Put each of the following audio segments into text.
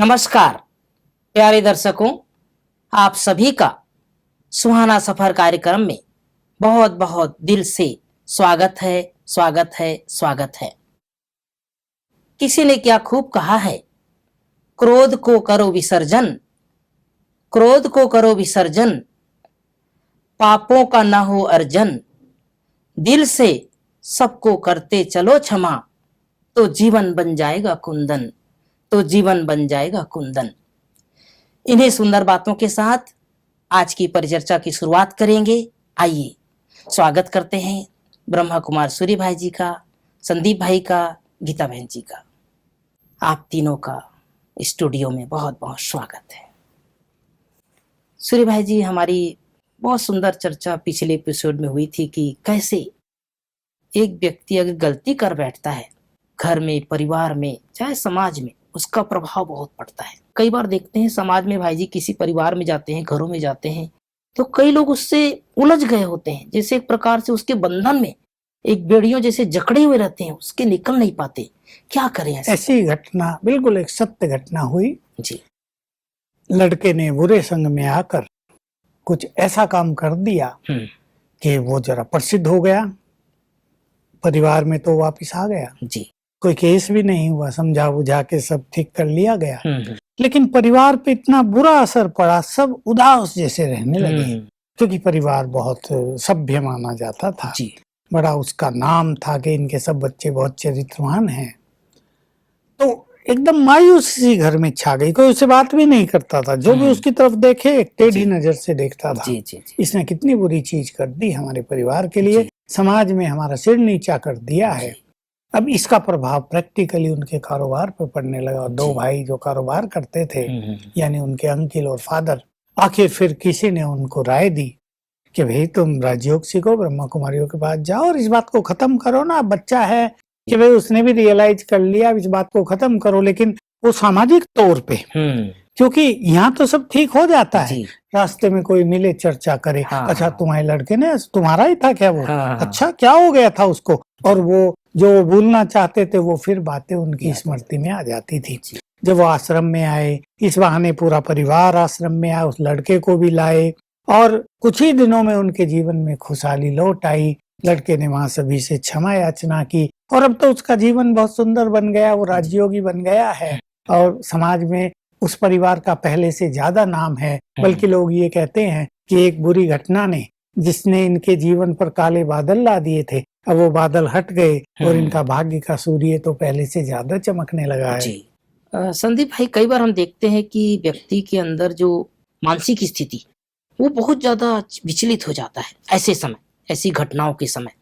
नमस्कार प्यारे दर्शकों, आप सभी का सुहाना सफर कार्यक्रम में बहुत बहुत दिल से स्वागत है, स्वागत है, स्वागत है। किसी ने क्या खूब कहा है, क्रोध को करो विसर्जन, क्रोध को करो विसर्जन, पापों का न हो अर्जन, दिल से सबको करते चलो क्षमा, तो जीवन बन जाएगा कुंदन, तो जीवन बन जाएगा कुंदन। इन्हीं सुंदर बातों के साथ आज की परिचर्चा की शुरुआत करेंगे। आइए स्वागत करते हैं ब्रह्मा कुमार सूर्य भाई जी का, संदीप भाई का, गीता बहन जी का। आप तीनों का स्टूडियो में बहुत बहुत स्वागत है। सूर्य भाई जी, हमारी बहुत सुंदर चर्चा पिछले एपिसोड में हुई थी कि कैसे एक व्यक्ति अगर गलती कर बैठता है घर में, परिवार में, चाहे समाज में, उसका प्रभाव बहुत पड़ता है। कई बार देखते हैं समाज में भाई जी, किसी परिवार में जाते हैं, घरों में जाते हैं, तो कई लोग उससे उलझ गए होते हैं, जैसे एक प्रकार से उसके बंधन में एक बेड़ियों जैसे जकड़े हुए रहते हैं, उसके निकल नहीं पाते। क्या करें? ऐसी घटना बिल्कुल एक सत्य घटना हुई जी। लड़के ने बुरे संग में आकर कुछ ऐसा काम कर दिया कि वो जरा प्रसिद्ध हो गया। परिवार में तो वापस आ गया जी। कोई केस भी नहीं हुआ, समझा बुझा के सब ठीक कर लिया गया। लेकिन परिवार पे इतना बुरा असर पड़ा, सब उदास जैसे रहने लगे, क्योंकि परिवार बहुत सभ्य माना जाता था जी। बड़ा उसका नाम था कि इनके सब बच्चे बहुत चरित्रवान हैं। तो एकदम मायूसी घर में छा गई, कोई उससे बात भी नहीं करता था, जो भी उसकी तरफ देखे एक टेढ़ी नजर से देखता था। जी, जी, जी। इसने कितनी बुरी चीज कर दी हमारे परिवार के लिए, समाज में हमारा सिर नीचा कर दिया है। अब इसका प्रभाव प्रैक्टिकली उनके कारोबार पर पड़ने लगा। दो भाई जो कारोबार करते थे, यानी उनके अंकल और फादर, आखिर फिर किसी ने उनको राय दी कि भाई तुम राजयोग सीखो, ब्रह्मा कुमारियों के पास जाओ और इस बात को खत्म करो ना। बच्चा है कि भाई उसने भी रियलाइज कर लिया, इस बात को खत्म करो। लेकिन वो सामाजिक तौर पे, क्योंकि यहाँ तो सब ठीक हो जाता है, रास्ते में कोई मिले चर्चा करे, अच्छा तुम्हारे लड़के ने, तुम्हारा ही था क्या वो? अच्छा क्या हो गया था उसको? और वो जो भूलना चाहते थे वो फिर बातें उनकी स्मृति में आ जाती थी। जब वो आश्रम में आए, इस बहाने पूरा परिवार आश्रम में आया, उस लड़के को भी लाए और कुछ ही दिनों में उनके जीवन में खुशहाली लौट आई। लड़के ने वहां सभी से क्षमा याचना की और अब तो उसका जीवन बहुत सुंदर बन गया, वो राजयोगी बन गया है और समाज में उस परिवार का पहले से ज्यादा नाम है। बल्कि लोग ये कहते हैं कि एक बुरी घटना ने, जिसने इनके जीवन पर काले बादल ला दिए थे, अब वो बादल हट गए और इनका भाग्य का सूर्य तो पहले से ज्यादा चमकने लगा है। संदीप भाई, कई बार हम देखते हैं कि व्यक्ति के अंदर जो मानसिक स्थिति वो बहुत ज्यादा विचलित हो जाता है ऐसे समय, ऐसी घटनाओं के समय।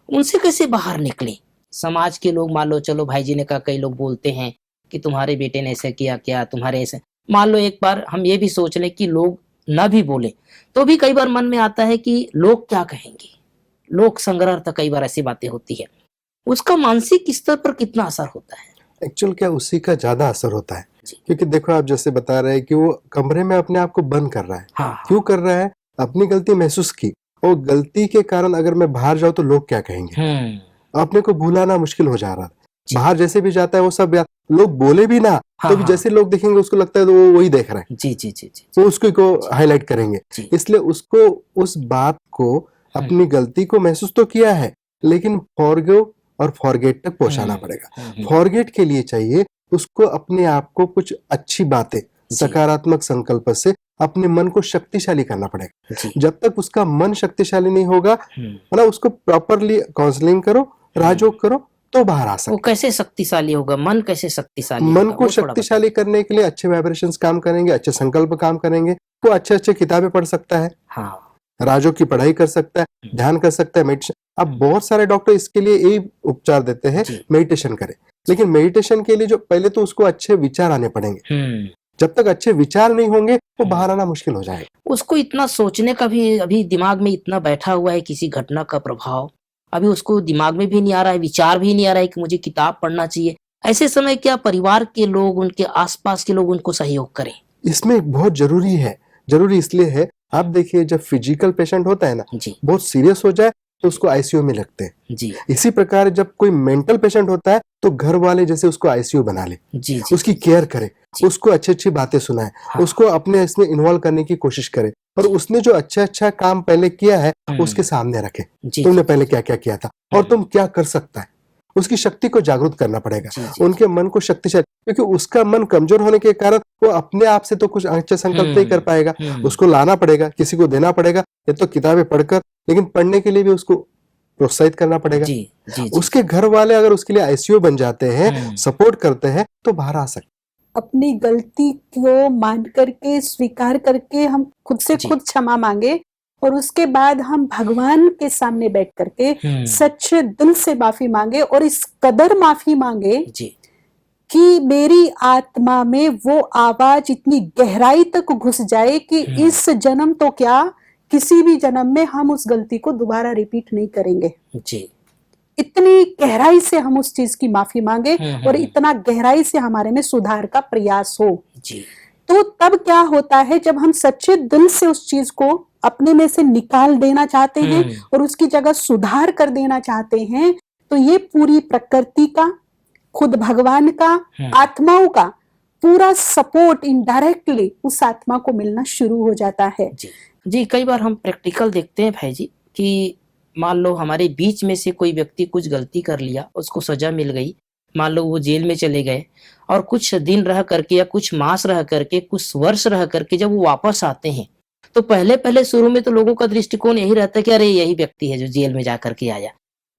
उनसे कैसे बाहर निकले? समाज के लोग, मान लो, चलो भाई जी ने कहा, कई लोग बोलते हैं कि तुम्हारे बेटे ने ऐसा किया, क्या तुम्हारे ऐसे, मान लो एक बार हम ये भी सोच लें कि लोग ना भी बोले तो भी कई बार मन में आता है कि लोग क्या कहेंगे, लोक संग्रह तक कई बार ऐसी बातें होती है। उसका मानसिक स्तर पर कितना असर होता है? एक्चुअल क्या उसी का ज्यादा असर होता है, क्योंकि देखो आप जैसे बता रहे हैं कि वो कमरे में अपने आप को बंद कर रहा है। क्यों कर रहा है? अपनी गलती महसूस की और गलती के कारण अगर मैं बाहर जाऊं तो लोग क्या कहेंगे। अपने को भुलाना मुश्किल हो जा रहा है। बाहर जैसे भी जाता है वो सब लोग बोले भी ना तो भी जैसे लोग देखेंगे उसको लगता है तो वो वही देख रहा है। जी जी जी जी। तो उसको को हाईलाइट करेंगे। इसलिए उसको उस बात को, अपनी गलती को महसूस तो किया है, लेकिन फॉरगिव और फॉरगेट तक पहुंचाना पड़ेगा। फॉरगेट के लिए चाहिए उसको अपने आप को कुछ अच्छी बातें, सकारात्मक संकल्प से अपने मन को शक्तिशाली करना पड़ेगा। जब तक उसका मन शक्तिशाली नहीं होगा, मतलब उसको प्रॉपरली काउंसलिंग करो, राजयोग करो, तो बाहर आ सकते। वो कैसे शक्तिशाली होगा? मन कैसे शक्तिशाली? मन को शक्तिशाली करने के लिए अच्छे वाइब्रेशंस काम करेंगे, अच्छे संकल्प काम करेंगे। वो अच्छे किताबें पढ़ सकता है, राजयोग की पढ़ाई कर सकता है, ध्यान कर सकता है, मेडिटेशन। अब बहुत सारे डॉक्टर इसके लिए यही उपचार देते हैं, मेडिटेशन करे। लेकिन मेडिटेशन के लिए जो पहले तो उसको अच्छे विचार आने पड़ेंगे। जब तक अच्छे विचार नहीं होंगे वो बाहर आना मुश्किल हो जाएगा। उसको इतना सोचने का भी, अभी दिमाग में इतना बैठा हुआ है किसी घटना का प्रभाव, अभी उसको दिमाग में भी नहीं आ रहा है, विचार भी नहीं आ रहा है कि मुझे किताब पढ़ना चाहिए। ऐसे समय क्या परिवार के लोग, उनके आसपास के लोग उनको सहयोग करें? इसमें बहुत जरूरी है। जरूरी इसलिए है, आप देखिए जब फिजिकल पेशेंट होता है ना, बहुत सीरियस हो जाए तो उसको आईसीयू में रखते हैं। जी इसी प्रकार जब कोई मेंटल पेशेंट होता है तो घर वाले जैसे उसको आईसीयू बना ले, जी जी उसकी केयर करे, जी। उसको अच्छी अच्छी बातें सुनाए, हाँ। उसको अपने इसमें इन्वॉल्व करने की कोशिश करे और उसने जो अच्छा अच्छा काम पहले किया है उसके सामने रखे, जी तुमने पहले क्या क्या किया था और तुम क्या कर सकता है, उसकी शक्ति को जागरूक करना पड़ेगा, जी जी उनके मन को शक्तिशाली, क्योंकि उसका मन कमजोर होने के कारण वो अपने आप से तो कुछ अच्छे संकल्प नहीं कर पाएगा, उसको लाना पड़ेगा, किसी को देना पड़ेगा, या तो किताबें पढ़कर, लेकिन पढ़ने के लिए भी उसको प्रोत्साहित करना पड़ेगा। जी जी जी उसके घर वाले अगर उसके लिए आईसीयू बन जाते हैं, सपोर्ट करते हैं, तो बाहर आ सकते। अपनी गलती को मान करके स्वीकार करके हम खुद से जी। खुद क्षमा मांगे और उसके बाद हम भगवान के सामने बैठ करके सच्चे दिल से माफी मांगे और इस कदर माफी मांगे जी कि मेरी आत्मा में वो आवाज इतनी गहराई तक घुस जाए कि इस जन्म तो क्या किसी भी जन्म में हम उस गलती को दोबारा रिपीट नहीं करेंगे। जी इतनी गहराई से हम उस चीज की माफी मांगे और इतना गहराई से हमारे में सुधार का प्रयास हो। जी तो तब क्या होता है, जब हम सच्चे दिल से उस चीज को अपने में से निकाल देना चाहते हैं और उसकी जगह सुधार कर देना चाहते हैं, तो ये पूरी प्रकृति का, खुद भगवान का, आत्माओं का पूरा सपोर्ट इनडायरेक्टली उस आत्मा को मिलना शुरू हो जाता है। जी जी। कई बार हम प्रैक्टिकल देखते हैं भाई जी कि मान लो हमारे बीच में से कोई व्यक्ति कुछ गलती कर लिया, उसको सजा मिल गई, मान लो वो जेल में चले गए और कुछ दिन रह करके या कुछ मास रह करके, कुछ वर्ष रह करके जब वो वापस आते हैं तो पहले पहले शुरू में तो लोगों का दृष्टिकोण यही रहता है कि अरे यही व्यक्ति है जो जेल में जा करके आया।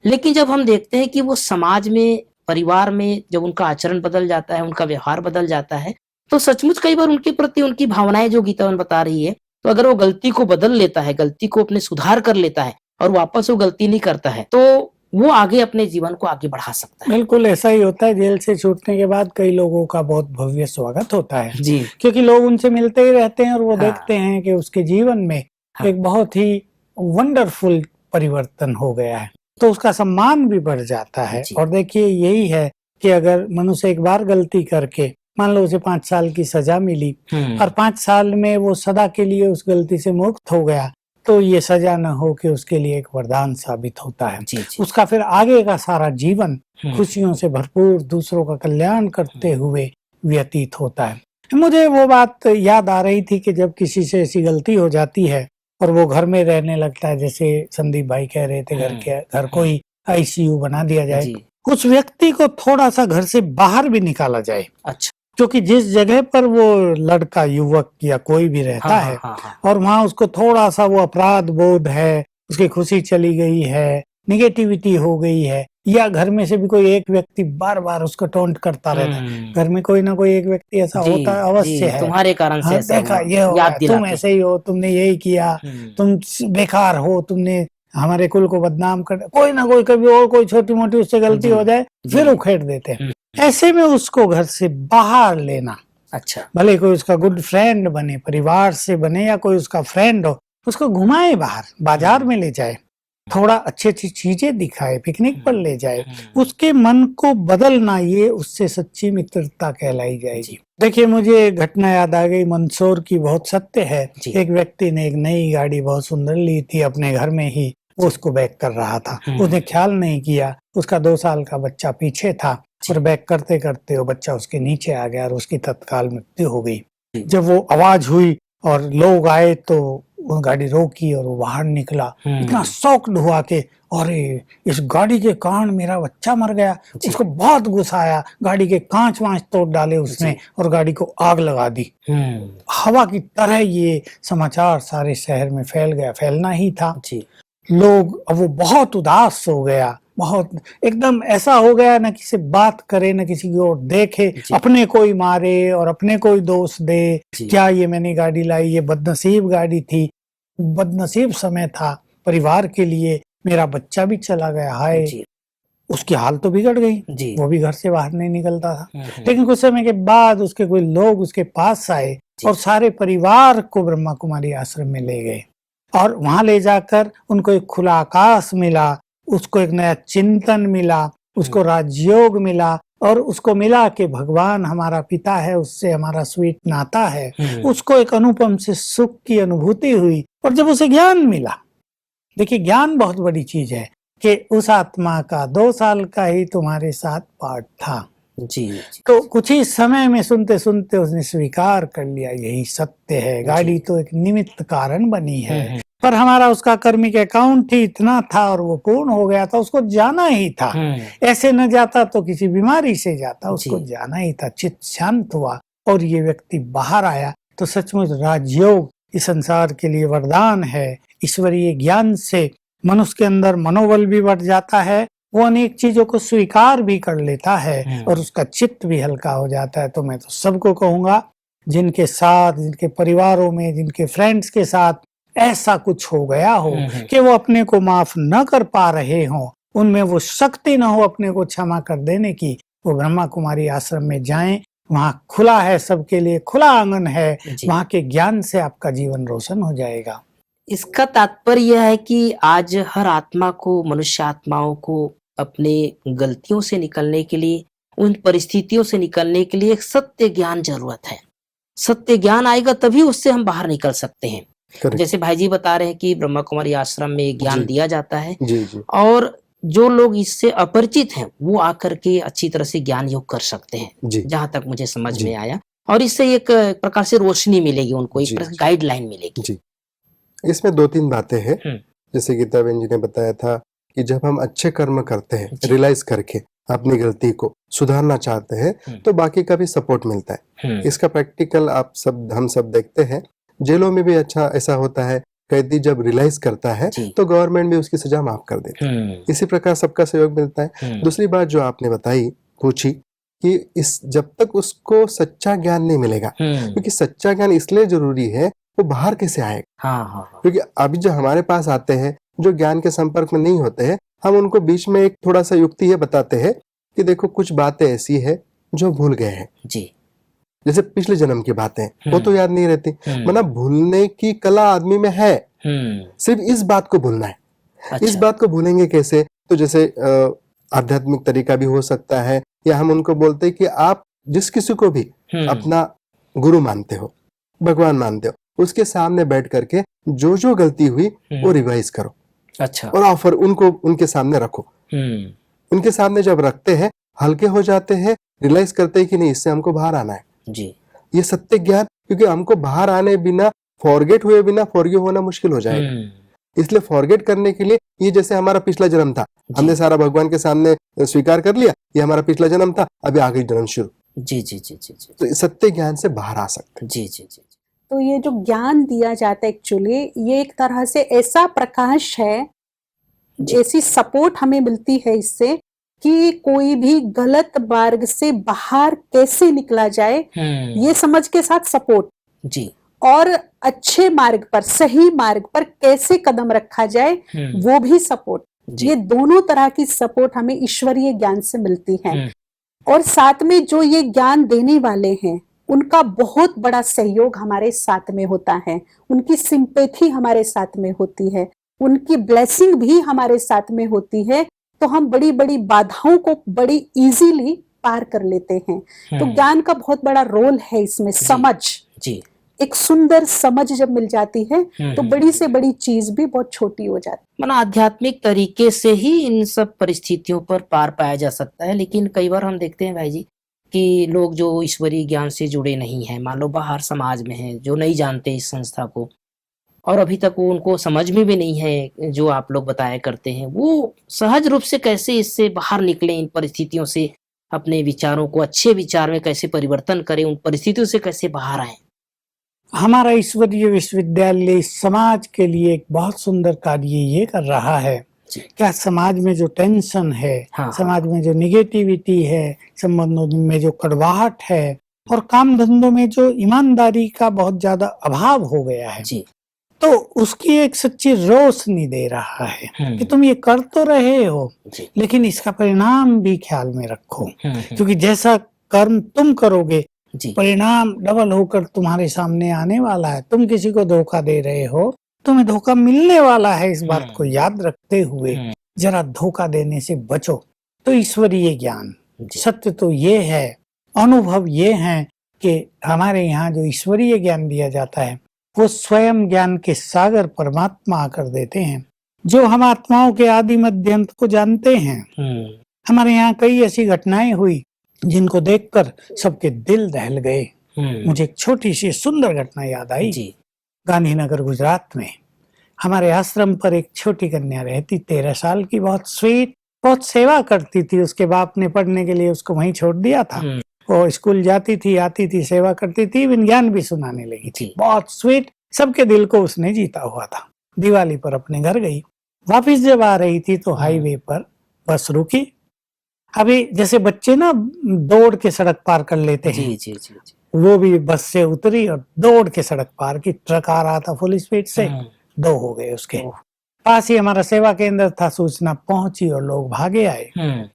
लेकिन जब हम देखते हैं कि वो समाज में, परिवार में जब उनका आचरण बदल जाता है, उनका व्यवहार बदल जाता है, तो सचमुच कई बार उनके प्रति उनकी भावनाएं जो गीता बता रही है, तो अगर वो गलती को बदल लेता है, गलती को अपने सुधार कर लेता है और वापस वो गलती नहीं करता है, तो वो आगे अपने जीवन को आगे बढ़ा सकता है। बिल्कुल ऐसा ही होता है। जेल से छूटने के बाद कई लोगों का बहुत भव्य स्वागत होता है जी क्योंकि लोग उनसे मिलते ही रहते हैं और वो हाँ। देखते हैं कि उसके जीवन में हाँ। एक बहुत ही वंडरफुल परिवर्तन हो गया है, तो उसका सम्मान भी बढ़ जाता है। जी। और देखिए यही है कि अगर मनुष्य एक बार गलती करके, मान लो उसे 5 साल की सजा मिली और 5 साल में वो सदा के लिए उस गलती से मुक्त हो गया, तो ये सजा न हो कि उसके लिए एक वरदान साबित होता है। जी जी उसका फिर आगे का सारा जीवन खुशियों से भरपूर, दूसरों का कल्याण करते हुए व्यतीत होता है। मुझे वो बात याद आ रही थी कि जब किसी से ऐसी गलती हो जाती है और वो घर में रहने लगता है, जैसे संदीप भाई कह रहे थे, घर को ही आईसीयू बना दिया जाए, जी। उस व्यक्ति को थोड़ा सा घर से बाहर भी निकाला जाए, अच्छा। क्योंकि जिस जगह पर वो लड़का, युवक या कोई भी रहता है और वहाँ उसको थोड़ा सा वो अपराध बोध है, उसकी खुशी चली गई है, निगेटिविटी हो गई है, या घर में से भी कोई एक व्यक्ति बार बार उसको टोंट करता रहता है, घर में कोई ना कोई एक व्यक्ति ऐसा होता है, अवश्य है, तुम्हारे कारण से ऐसा देखा हुआ, ये हो याद तुम ऐसे ही हो, तुमने यही किया, तुम बेकार हो, तुमने हमारे कुल को बदनाम कर, कोई ना कोई कभी और कोई छोटी मोटी उससे गलती हो जाए फिर उखेड़ देते हैं। ऐसे में उसको घर से बाहर लेना, अच्छा, भले कोई उसका गुड फ्रेंड बने, परिवार से बने या कोई उसका फ्रेंड हो, उसको घुमाए बाहर, बाजार में ले जाए, थोड़ा अच्छी अच्छी चीजें दिखाए, पिकनिक पर ले जाए, उसके मन को बदलना, ये उससे सच्ची मित्रता कहलाई जाएगी। देखिए मुझे घटना याद आ गई, मंदसौर की, बहुत सत्य है। एक व्यक्ति ने एक नई गाड़ी बहुत सुंदर ली थी अपने घर में ही, उसको बैक कर रहा था, उसने ख्याल नहीं किया, उसका 2 साल का बच्चा पीछे था और बैक करते करते वो बच्चा उसके नीचे आ गया और उसकी तत्काल मृत्यु हो गई। जब वो आवाज हुई और लोग आए तो वो गाड़ी रोकी और वो बाहर निकला, इतना शॉक्ड हुआ कि अरे इस गाड़ी के कारण मेरा बच्चा मर गया। उसको बहुत गुस्सा आया, गाड़ी के कांच वांच तोड़ डाले उसने और गाड़ी को आग लगा दी। हवा की तरह ये समाचार सारे शहर में फैल गया, फैलना ही था। लोग, अब वो बहुत उदास हो गया, बहुत एकदम ऐसा हो गया, न किसी बात करे, न किसी की ओर देखे, अपने कोई मारे और अपने कोई दोष दे, क्या ये मैंने गाड़ी लाई, ये बदनसीब गाड़ी थी, बदनसीब समय था परिवार के लिए, मेरा बच्चा भी चला गया, हाय। उसकी हाल तो बिगड़ गई, वो भी घर से बाहर नहीं निकलता था। लेकिन कुछ समय के बाद उसके कोई लोग उसके पास आए और सारे परिवार को ब्रह्मा कुमारी आश्रम में ले गए और वहां ले जाकर उनको एक खुला आकाश मिला, उसको एक नया चिंतन मिला, उसको राजयोग मिला और उसको मिला कि भगवान हमारा पिता है, उससे हमारा स्वीट नाता है। उसको एक अनुपम से सुख की अनुभूति हुई और जब उसे ज्ञान मिला देखिए, ज्ञान बहुत बड़ी चीज है कि उस आत्मा का 2 साल का ही तुम्हारे साथ पाठ था, जी जी तो कुछ ही समय में सुनते सुनते उसने स्वीकार कर लिया यही सत्य है। गाड़ी तो एक निमित्त कारण बनी है, पर हमारा उसका कर्मिक अकाउंट ही इतना था और वो पूर्ण हो गया था, उसको जाना ही था। ऐसे न जाता तो किसी बीमारी से जाता, उसको जाना ही था। चित्त शांत हुआ और ये व्यक्ति बाहर आया, तो सचमुच राजयोग इस संसार के लिए वरदान है। ईश्वरीय ज्ञान से मनुष्य के अंदर मनोबल भी बढ़ जाता है, वो अनेक चीजों को स्वीकार भी कर लेता है और उसका चित्त भी हल्का हो जाता है। तो मैं तो सबको कहूंगा, जिनके साथ, जिनके परिवारों में, जिनके फ्रेंड्स के साथ ऐसा कुछ हो गया हो कि वो अपने को माफ न कर पा रहे हो, उनमें वो शक्ति न हो अपने को क्षमा कर देने की, वो ब्रह्मा कुमारी आश्रम में जाएं। वहाँ खुला है, सबके लिए खुला आंगन है। वहाँ के ज्ञान से आपका जीवन रोशन हो जाएगा। इसका तात्पर्य यह है कि आज हर आत्मा को, मनुष्य आत्माओं को अपने गलतियों से निकलने के लिए, उन परिस्थितियों से निकलने के लिए एक सत्य ज्ञान जरूरत है। सत्य ज्ञान आएगा तभी उससे हम बाहर निकल सकते हैं। जैसे भाई जी बता रहे हैं कि ब्रह्मा कुमारी आश्रम में ज्ञान दिया जाता है जी। और जो लोग इससे अपरिचित हैं वो आकर के अच्छी तरह से ज्ञान योग कर सकते हैं, जहां तक मुझे समझ में आया। और इससे एक प्रकार से रोशनी मिलेगी उनको, एक गाइडलाइन मिलेगी जी। इसमें 2-3 बातें हैं। जैसे गीता बहन जी ने बताया था कि जब हम अच्छे कर्म करते हैं, रियलाइज करके अपनी गलती को सुधारना चाहते हैं, तो बाकी का भी सपोर्ट मिलता है। इसका प्रैक्टिकल हम सब देखते हैं। जेलों में भी अच्छा ऐसा होता है, कैदी जब रियलाइज करता है तो गवर्नमेंट भी उसकी सजा माफ कर देती है। इसी प्रकार सबका सहयोग मिलता है। दूसरी बात जो आपने पूछी कि इस जब तक उसको सच्चा ज्ञान नहीं मिलेगा, क्योंकि सच्चा ज्ञान इसलिए जरूरी है, वो बाहर कैसे आएगा। क्योंकि अभी जो हमारे पास आते हैं, जो ज्ञान के संपर्क में नहीं होते हैं, हम उनको बीच में एक थोड़ा सा युक्ति है बताते हैं कि देखो कुछ बातें ऐसी है जो भूल गए हैं जी। जैसे पिछले जन्म की बातें, वो तो याद नहीं रहती। मतलब भूलने की कला आदमी में है, सिर्फ इस बात को भूलना है। अच्छा। इस बात को भूलेंगे कैसे? तो जैसे आध्यात्मिक तरीका भी हो सकता है, या हम उनको बोलते हैं कि आप जिस किसी को भी अपना गुरु मानते हो, भगवान मानते हो, उसके सामने बैठ करके जो जो गलती हुई वो रिवाइज करो। अच्छा। और ऑफर उनको उनके सामने रखो। उनके सामने जब रखते हैं, हल्के हो जाते हैं, रियलाइज करते हैं कि नहीं, इससे हमको बाहर आना है जी। ये सत्य ज्ञान, क्योंकि हमको बाहर आने बिना, फॉरगेट हुए बिना फॉरगिव होना मुश्किल हो जाएगा। इसलिए फॉरगेट करने के लिए, ये जैसे हमारा पिछला जन्म था, हमने सारा भगवान के सामने स्वीकार कर लिया, ये हमारा पिछला जन्म था, अभी आगे जन्म शुरू। जी जी जी जी जी। तो सत्य ज्ञान से बाहर आ सकते हैं। जी जी जी। तो ये जो ज्ञान दिया जाता है, एक्चुअली ये एक तरह से ऐसा प्रकाश है, ऐसी सपोर्ट हमें मिलती है इससे कि कोई भी गलत मार्ग से बाहर कैसे निकला जाए, ये समझ के साथ सपोर्ट जी, और अच्छे मार्ग पर, सही मार्ग पर कैसे कदम रखा जाए, वो भी सपोर्ट। ये दोनों तरह की सपोर्ट हमें ईश्वरीय ज्ञान से मिलती है। और साथ में जो ये ज्ञान देने वाले हैं, उनका बहुत बड़ा सहयोग हमारे साथ में होता है, उनकी सिंपैथी हमारे साथ में होती है, उनकी ब्लेसिंग भी हमारे साथ में होती है। तो हम बड़ी बड़ी बाधाओं को बड़ी इजीली पार कर लेते हैं। तो ज्ञान का बहुत बड़ा रोल है इसमें। समझ जी, एक सुंदर समझ जब मिल जाती है तो बड़ी से बड़ी चीज भी बहुत छोटी हो जाती है। माना आध्यात्मिक तरीके से ही इन सब परिस्थितियों पर पार पाया जा सकता है। लेकिन कई बार हम देखते हैं भाई जी कि लोग जो ईश्वरीय ज्ञान से जुड़े नहीं हैं, मान लो बाहर समाज में हैं, जो नहीं जानते इस संस्था को, और अभी तक वो उनको समझ में भी नहीं है जो आप लोग बताया करते हैं, वो सहज रूप से कैसे इससे बाहर निकले, इन परिस्थितियों से अपने विचारों को अच्छे विचार में कैसे परिवर्तन करें, उन परिस्थितियों से कैसे बाहर आए? हमारा ईश्वरीय विश्वविद्यालय समाज के लिए एक बहुत सुंदर कार्य ये कर रहा है। क्या समाज में जो टेंशन है, समाज में जो निगेटिविटी है, संबंधों में जो कड़वाहट है, और काम धंधों में जो ईमानदारी का बहुत ज्यादा अभाव हो गया है जी, तो उसकी एक सच्ची रोशनी दे रहा है कि तुम ये कर तो रहे हो, लेकिन इसका परिणाम भी ख्याल में रखो। क्योंकि जैसा कर्म तुम करोगे, परिणाम डबल होकर तुम्हारे सामने आने वाला है। तुम किसी को धोखा दे रहे हो, तुम्हें धोखा मिलने वाला है। इस बात को याद रखते हुए जरा धोखा देने से बचो। तो ईश्वरीय ज्ञान, सत्य तो ये है, अनुभव ये है कि हमारे यहाँ जो ईश्वरीय ज्ञान दिया जाता है, वो स्वयं ज्ञान के सागर परमात्मा आकर देते हैं। जो हम आत्माओं के आदि मध्य अंत को जानते हैं, हमारे यहाँ कई ऐसी घटनाएं हुई जिनको देखकर सबके दिल दहल गए। मुझे एक छोटी सी सुंदर घटना याद आई। गांधीनगर गुजरात में हमारे आश्रम पर एक छोटी कन्या रहती, 13 साल की, बहुत स्वीट, बहुत सेवा करती थी। उसके बाप ने पढ़ने के लिए उसको वहीं छोड़ दिया था। वो स्कूल जाती थी, आती थी, सेवा करती थी, विज्ञान भी सुनाने लगी थी। बहुत स्वीट, सबके दिल को उसने जीता हुआ था। दिवाली पर अपने घर गई, वापिस जब आ रही थी तो हाईवे पर बस रुकी। अभी जैसे बच्चे ना दौड़ के सड़क पार कर लेते हैं, जी। वो भी बस से उतरी और दौड़ के सड़क पार की। ट्रक आ रहा था फुल स्पीड से, 2 हो गए उसके। पास ही हमारा सेवा केंद्र था, सूचना पहुंची और लोग भागे आए।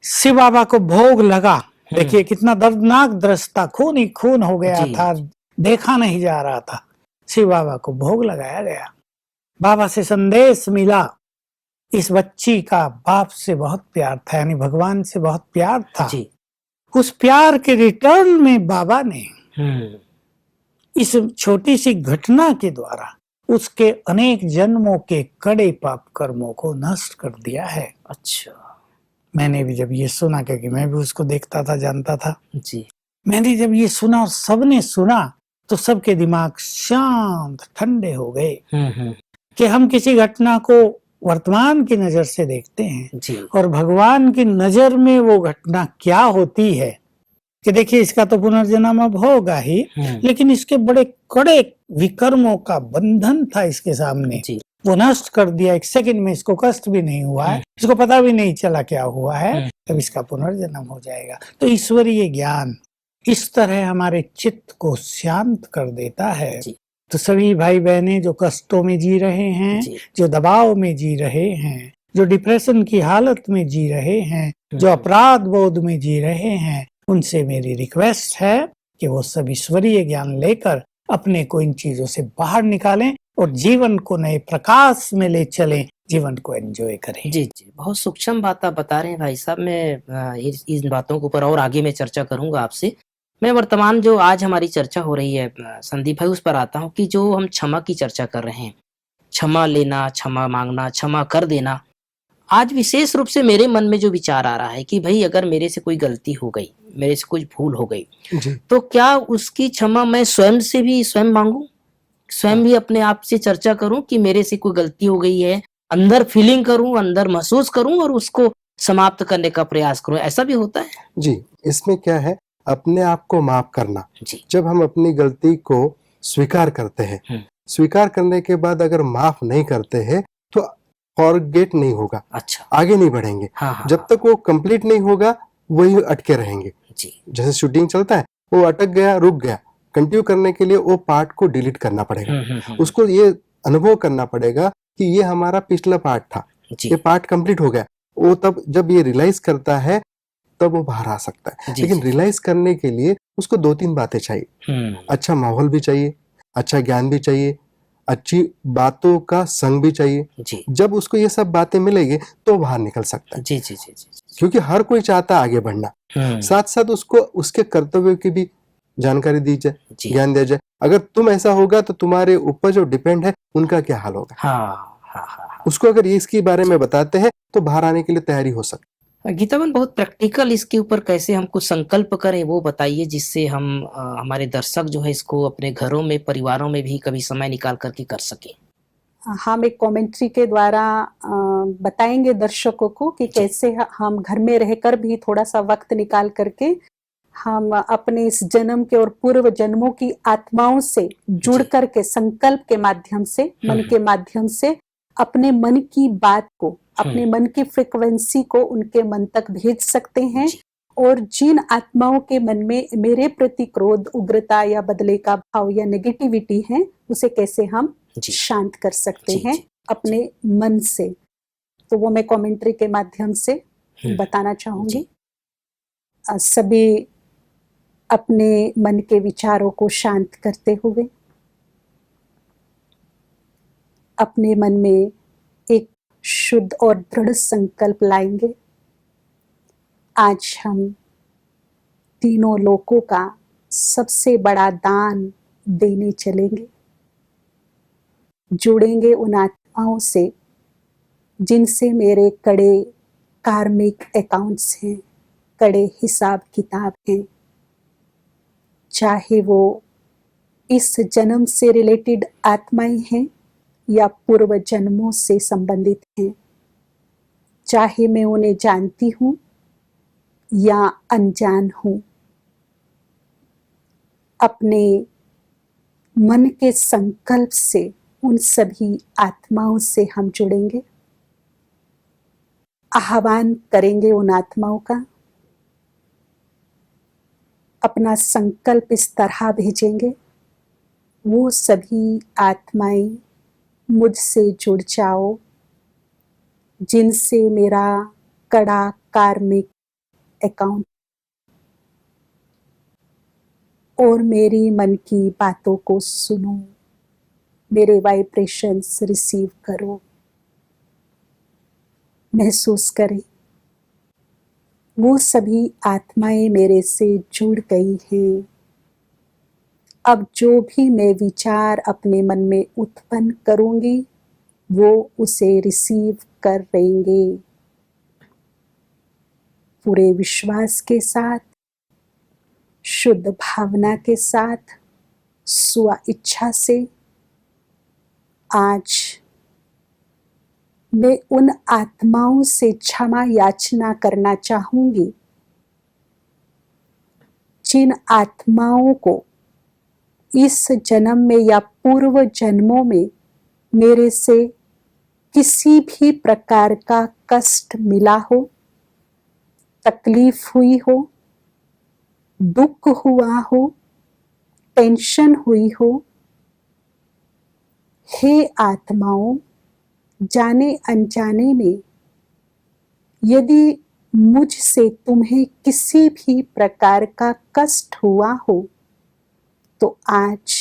शिव बाबा को भोग लगा। देखिए कितना दर्दनाक दृश्य था, खून ही खून हो गया था, देखा नहीं जा रहा था। शिव बाबा को भोग लगाया गया। बाबा से संदेश मिला, इस बच्ची का बाप से बहुत प्यार था, यानी भगवान से बहुत प्यार था। उस प्यार के रिटर्न में बाबा ने इस छोटी सी घटना के द्वारा उसके अनेक जन्मों के कड़े पाप कर्मों को नष्ट कर दिया है। अच्छा, मैंने भी जब ये सुना, क्योंकि मैं भी उसको देखता था, जानता था जी, मैंने जब ये सुना और सबने सुना तो सबके दिमाग शांत ठंडे हो गए कि हम किसी घटना को वर्तमान की नजर से देखते हैं जी, और भगवान की नजर में वो घटना क्या होती है कि देखिए इसका तो पुनर्जन्म अब होगा ही, लेकिन इसके बड़े कड़े विकर्मों का बंधन था इसके सामने जी। वो नष्ट कर दिया। 1 सेकंड में इसको कष्ट भी नहीं हुआ है, इसको पता भी नहीं चला क्या हुआ है, तब इसका पुनर्जन्म हो जाएगा। तो ईश्वरीय ज्ञान इस तरह हमारे चित्त को शांत कर देता है। तो सभी भाई बहनें जो कष्टों में जी रहे हैं, जो दबाव में जी रहे हैं, जो डिप्रेशन की हालत में जी रहे हैं, जो अपराध बोध में जी रहे हैं, उनसे मेरी रिक्वेस्ट है कि वो सब ईश्वरीय ज्ञान लेकर अपने को इन चीजों से बाहर निकालें और जीवन को नए प्रकाश में ले चलें, जीवन को एंजॉय करें। जी जी, बहुत सूक्ष्म बात आप बता रहे हैं भाई साहब। मैं इन बातों के ऊपर और आगे में चर्चा करूंगा आपसे। मैं वर्तमान जो आज हमारी चर्चा हो रही है संदीप भाई, उस पर आता हूँ कि जो हम क्षमा की चर्चा कर रहे हैं, क्षमा लेना, क्षमा मांगना, क्षमा कर देना। आज विशेष रूप से मेरे मन में जो विचार आ रहा है कि भाई अगर मेरे से कोई गलती हो गई, मेरे से कुछ भूल हो गई, तो क्या उसकी क्षमा मैं स्वयं से भी स्वयं मांगू, स्वयं भी अपने आप से चर्चा करूं कि मेरे से कोई गलती हो गई है, अंदर फीलिंग करूं, अंदर महसूस करूं और उसको समाप्त करने का प्रयास करूं? ऐसा भी होता है जी। इसमें क्या है, अपने आप को माफ करना जी। जब हम अपनी गलती को स्वीकार करते हैं, स्वीकार करने के बाद अगर माफ नहीं करते हैं तो फॉरगेट नहीं होगा। अच्छा, आगे नहीं बढ़ेंगे। हाँ, जब तक वो कंप्लीट नहीं होगा वही अटके रहेंगे जी। जैसे शूटिंग चलता है, वो अटक गया, रुक गया, कंटिन्यू करने के लिए वो पार्ट को डिलीट करना पड़ेगा। उसको ये अनुभव करना पड़ेगा कि ये हमारा पिछला पार्ट था, ये पार्ट कंप्लीट हो गया। वो तब जब ये रियलाइज करता है तब वो बाहर आ सकता है। लेकिन रियलाइज करने के लिए उसको 2-3 बातें चाहिए। अच्छा माहौल भी चाहिए, अच्छा ज्ञान भी चाहिए, अच्छी बातों का संग भी चाहिए जी। जब उसको ये सब बातें मिलेगी तो बाहर निकल सकता है जी जी जी जी। क्योंकि हर कोई चाहता है आगे बढ़ना, साथ साथ उसको उसके कर्तव्यों की भी जानकारी दी जाए, ज्ञान दिया जाए। अगर तुम ऐसा होगा तो तुम्हारे ऊपर जो डिपेंड है उनका क्या हाल होगा। हाँ। उसको अगर ये इसके बारे में बताते हैं तो बाहर आने के लिए तैयारी हो सकती है। गीताबन, बहुत प्रैक्टिकल इसके ऊपर कैसे हम कुछ संकल्प करें वो बताइए, जिससे हम हमारे दर्शक जो है इसको अपने घरों में, परिवारों में भी कभी समय निकाल करके कर सकें। हम एक कमेंट्री के द्वारा बताएंगे दर्शकों को कि कैसे हम घर में रहकर भी थोड़ा सा वक्त निकाल करके हम अपने इस जन्म के और पूर्व जन्मों की आत्माओं से जुड़ करके संकल्प के माध्यम से, मन के माध्यम से अपने मन की बात को, अपने मन की फ्रीक्वेंसी को उनके मन तक भेज सकते हैं। और जिन आत्माओं के मन में मेरे प्रति क्रोध, उग्रता या बदले का भाव या नेगेटिविटी है, उसे कैसे हम शांत कर सकते हैं अपने मन से, तो वो मैं कमेंट्री के माध्यम से बताना चाहूंगी। सभी अपने मन के विचारों को शांत करते हुए अपने मन में एक शुद्ध और दृढ़ संकल्प लाएंगे। आज हम तीनों लोकों का सबसे बड़ा दान देने चलेंगे, जुड़ेंगे उन आत्माओं से जिनसे मेरे कड़े कार्मिक अकाउंट्स हैं, कड़े हिसाब किताब हैं, चाहे वो इस जन्म से रिलेटेड आत्माएं हैं या पूर्व जन्मों से संबंधित हैं, चाहे मैं उन्हें जानती हूँ या अनजान हूँ। अपने मन के संकल्प से उन सभी आत्माओं से हम जुड़ेंगे, आह्वान करेंगे उन आत्माओं का, अपना संकल्प इस तरह भेजेंगे, वो सभी आत्माएं मुझसे जुड़ जाओ जिनसे मेरा कड़ा कार्मिक अकाउंट और मेरी मन की बातों को सुनो, मेरे वाइब्रेशंस रिसीव करो, महसूस करें वो सभी आत्माएं मेरे से जुड़ गई हैं। अब जो भी मैं विचार अपने मन में उत्पन्न करूंगी वो उसे रिसीव कर लेंगे। पूरे विश्वास के साथ, शुद्ध भावना के साथ, स्व इच्छा से आज मैं उन आत्माओं से क्षमा याचना करना चाहूंगी जिन आत्माओं को इस जन्म में या पूर्व जन्मों में मेरे से किसी भी प्रकार का कष्ट मिला हो, तकलीफ हुई हो, दुख हुआ हो, टेंशन हुई हो। हे आत्माओं, जाने अनजाने में यदि मुझसे तुम्हें किसी भी प्रकार का कष्ट हुआ हो तो आज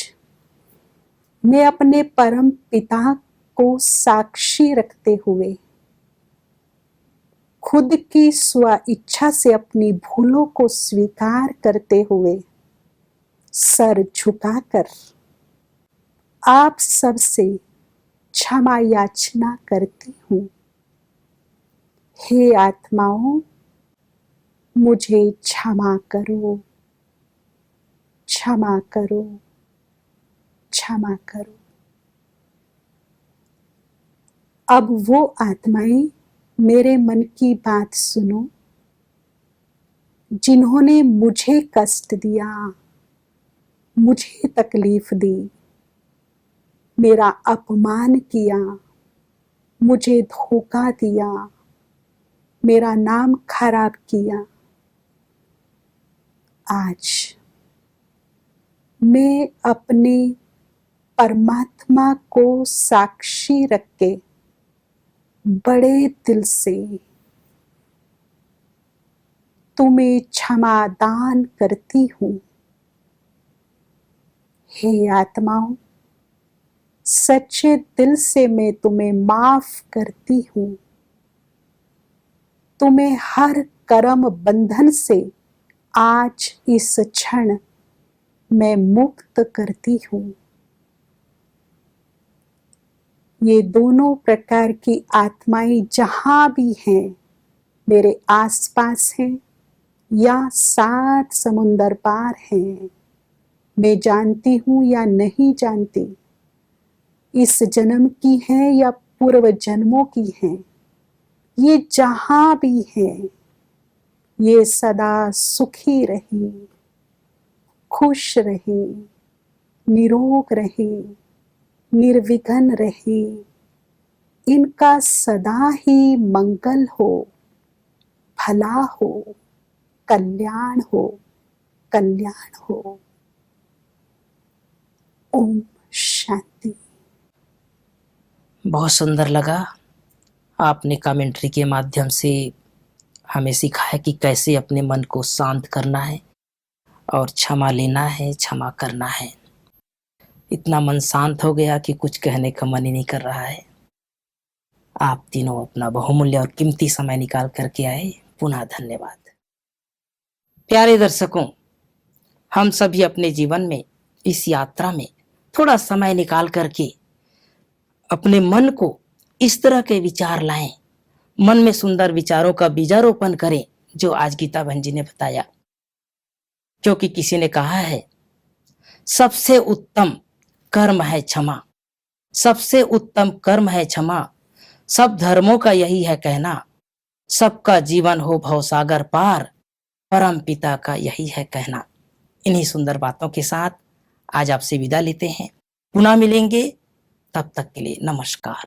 मैं अपने परम पिता को साक्षी रखते हुए खुद की स्व इच्छा से अपनी भूलों को स्वीकार करते हुए सर झुकाकर आप सबसे क्षमा याचना करती हूँ। हे आत्माओं, मुझे क्षमा करो, क्षमा करो, क्षमा करो। अब वो आत्माएं मेरे मन की बात सुनो जिन्होंने मुझे कष्ट दिया, मुझे तकलीफ दी, मेरा अपमान किया, मुझे धोखा दिया, मेरा नाम खराब किया। आज मैं अपने परमात्मा को साक्षी रख के बड़े दिल से तुम्हें क्षमा दान करती हूँ। हे आत्माओं, सच्चे दिल से मैं तुम्हें माफ करती हूँ। तुम्हें हर कर्म बंधन से आज इस क्षण मैं मुक्त करती हूँ। ये दोनों प्रकार की आत्माएं जहाँ भी हैं, मेरे आसपास हैं या 7 समुंदर पार हैं, मैं जानती हूँ या नहीं जानती, इस जन्म की हैं या पूर्व जन्मों की हैं, ये जहाँ भी हैं, ये सदा सुखी रहें, खुश रहें, निरोग रहें, निर्विघ्न रहे। इनका सदा ही मंगल हो, भला हो, कल्याण हो, कल्याण हो। ओम शांति। बहुत सुंदर लगा। आपने कमेंट्री के माध्यम से हमें सिखाया कि कैसे अपने मन को शांत करना है और क्षमा लेना है, क्षमा करना है। इतना मन शांत हो गया कि कुछ कहने का मन ही नहीं कर रहा है। आप तीनों अपना बहुमूल्य और कीमती समय निकाल करके आए, पुनः धन्यवाद। प्यारे दर्शकों, हम सभी अपने जीवन में इस यात्रा में थोड़ा समय निकाल करके अपने मन को इस तरह के विचार लाएं, मन में सुंदर विचारों का बीजारोपण करें, जो आज गीता बहन जी ने बताया। क्योंकि किसी ने कहा है, सबसे उत्तम कर्म है क्षमा, सबसे उत्तम कर्म है क्षमा, सब धर्मों का यही है कहना, सबका जीवन हो भवसागर पार, परम पिता का यही है कहना। इन्हीं सुंदर बातों के साथ आज आपसे विदा लेते हैं। पुनः मिलेंगे, तब तक के लिए नमस्कार।